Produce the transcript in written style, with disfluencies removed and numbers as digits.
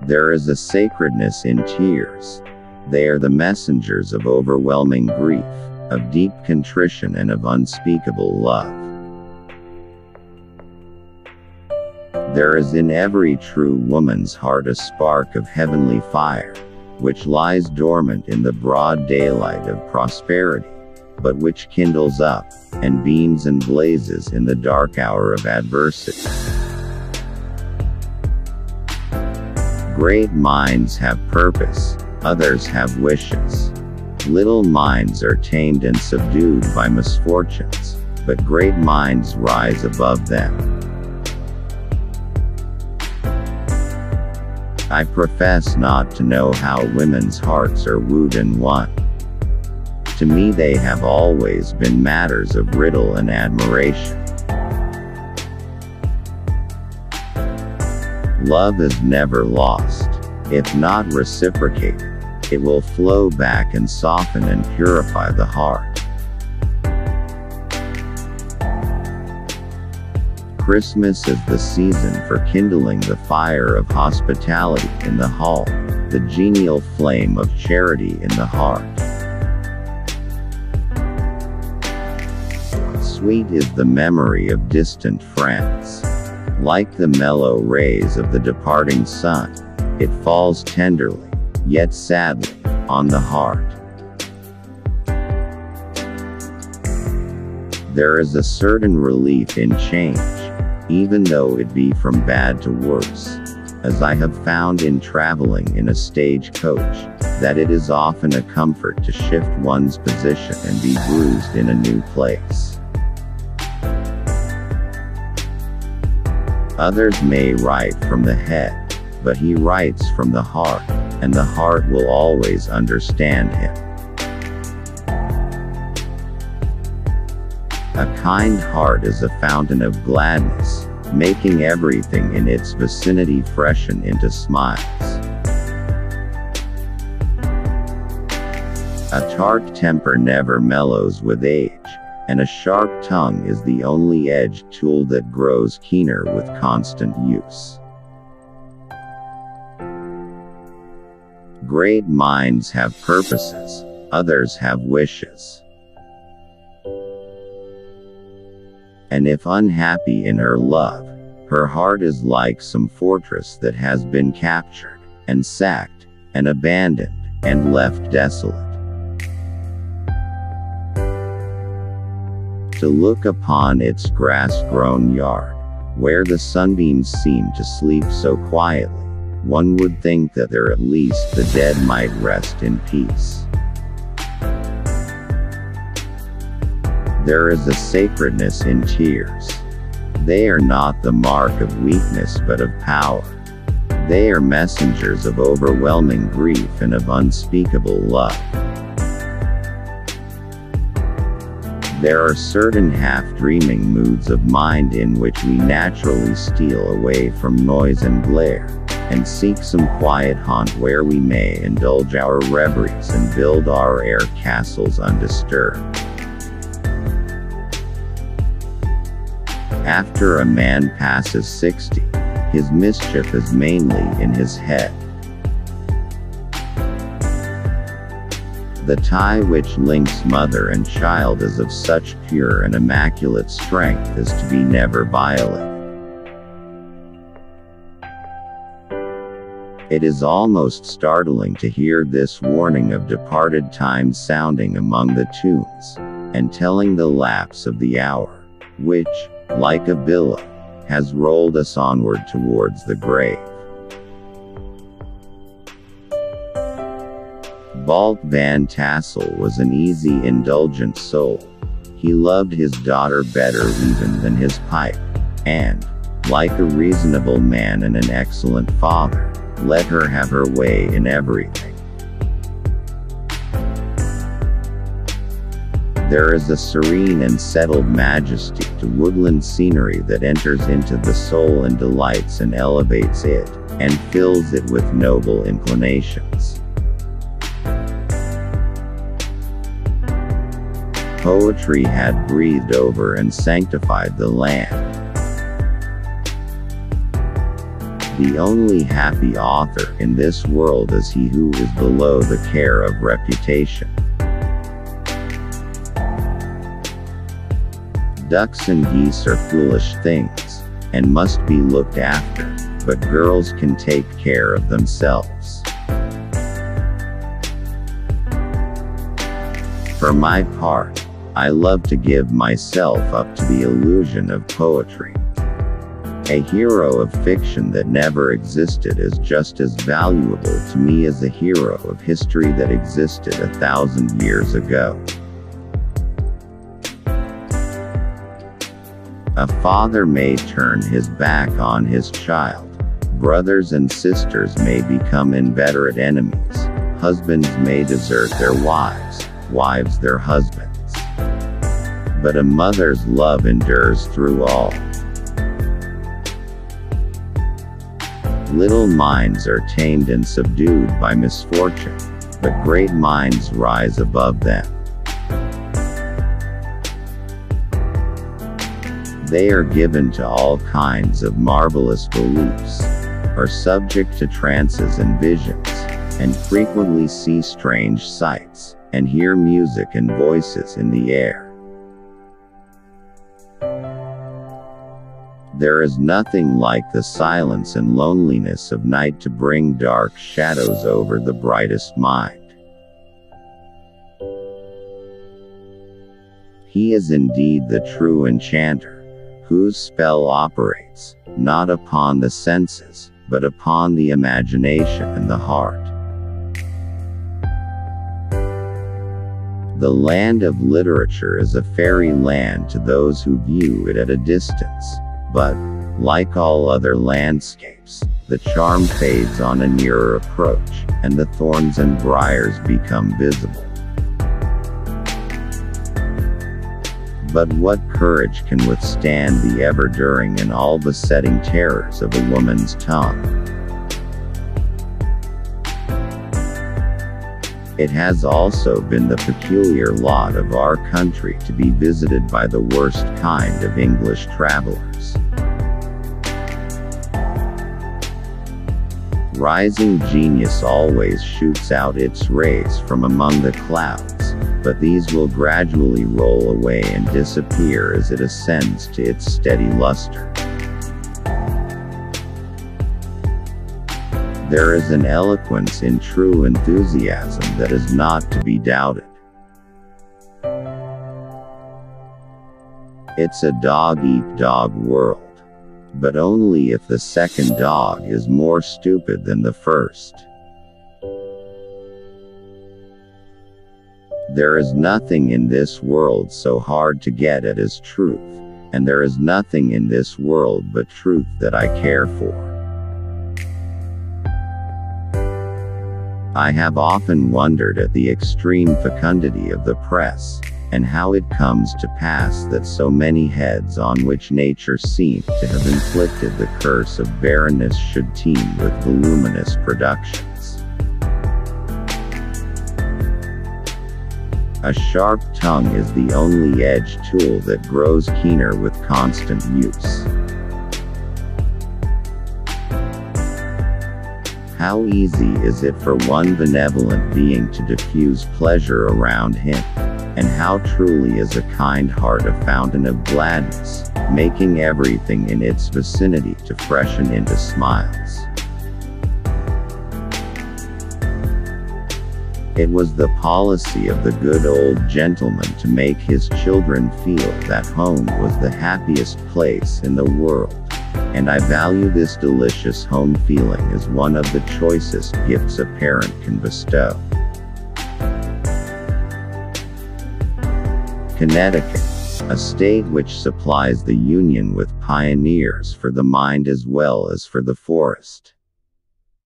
There is a sacredness in tears. They are the messengers of overwhelming grief, of deep contrition and of unspeakable love. There is in every true woman's heart a spark of heavenly fire, which lies dormant in the broad daylight of prosperity, but which kindles up, and beams and blazes in the dark hour of adversity. Great minds have purpose, others have wishes. Little minds are tamed and subdued by misfortunes, but great minds rise above them. I profess not to know how women's hearts are wooed and won. To me they have always been matters of riddle and admiration. Love is never lost. If not reciprocated, it will flow back and soften and purify the heart. Christmas is the season for kindling the fire of hospitality in the hall, the genial flame of charity in the heart. Sweet is the memory of distant friends. Like the mellow rays of the departing sun, it falls tenderly, yet sadly, on the heart. There is a certain relief in change, even though it be from bad to worse, as I have found in traveling in a stagecoach, that it is often a comfort to shift one's position and be bruised in a new place. Others may write from the head, but he writes from the heart, and the heart will always understand him. A kind heart is a fountain of gladness, making everything in its vicinity freshen into smiles. A tart temper never mellows with age, and a sharp tongue is the only edged tool that grows keener with constant use. Great minds have purposes, others have wishes. And if unhappy in her love, her heart is like some fortress that has been captured, and sacked, and abandoned, and left desolate. To look upon its grass-grown yard, where the sunbeams seem to sleep so quietly, one would think that there at least the dead might rest in peace. There is a sacredness in tears. They are not the mark of weakness but of power. They are messengers of overwhelming grief and of unspeakable love. There are certain half-dreaming moods of mind in which we naturally steal away from noise and glare, and seek some quiet haunt where we may indulge our reveries and build our air castles undisturbed. After a man passes 60, his mischief is mainly in his head. The tie which links mother and child is of such pure and immaculate strength as to be never violated. It is almost startling to hear this warning of departed time sounding among the tombs, and telling the lapse of the hour, which, like a billow, has rolled us onward towards the grave. Balk Van Tassel was an easy, indulgent soul. He loved his daughter better even than his pipe, and, like a reasonable man and an excellent father, let her have her way in everything. There is a serene and settled majesty to woodland scenery that enters into the soul and delights and elevates it, and fills it with noble inclinations. Poetry had breathed over and sanctified the land. The only happy author in this world is he who is below the care of reputation. Ducks and geese are foolish things, and must be looked after, but girls can take care of themselves. For my part, I love to give myself up to the illusion of poetry. A hero of fiction that never existed is just as valuable to me as a hero of history that existed 1,000 years ago. A father may turn his back on his child. Brothers and sisters may become inveterate enemies. Husbands may desert their wives, wives their husbands. But a mother's love endures through all. Little minds are tamed and subdued by misfortune, but great minds rise above them. They are given to all kinds of marvelous beliefs, are subject to trances and visions, and frequently see strange sights, and hear music and voices in the air. There is nothing like the silence and loneliness of night to bring dark shadows over the brightest mind. He is indeed the true enchanter, whose spell operates, not upon the senses, but upon the imagination and the heart. The land of literature is a fairy land to those who view it at a distance. But, like all other landscapes, the charm fades on a nearer approach, and the thorns and briars become visible. But what courage can withstand the ever-during and all-besetting terrors of a woman's tongue? It has also been the peculiar lot of our country to be visited by the worst kind of English travelers. Rising genius always shoots out its rays from among the clouds, but these will gradually roll away and disappear as it ascends to its steady luster. There is an eloquence in true enthusiasm that is not to be doubted. It's a dog-eat-dog world, but only if the second dog is more stupid than the first. There is nothing in this world so hard to get at as truth, and there is nothing in this world but truth that I care for. I have often wondered at the extreme fecundity of the press, and how it comes to pass that so many heads on which nature seemed to have inflicted the curse of barrenness should teem with voluminous productions. A sharp tongue is the only edge tool that grows keener with constant use. How easy is it for one benevolent being to diffuse pleasure around him, and how truly is a kind heart a fountain of gladness, making everything in its vicinity to freshen into smiles. It was the policy of the good old gentleman to make his children feel that home was the happiest place in the world, and I value this delicious home feeling as one of the choicest gifts a parent can bestow. Connecticut, a state which supplies the Union with pioneers for the mind as well as for the forest.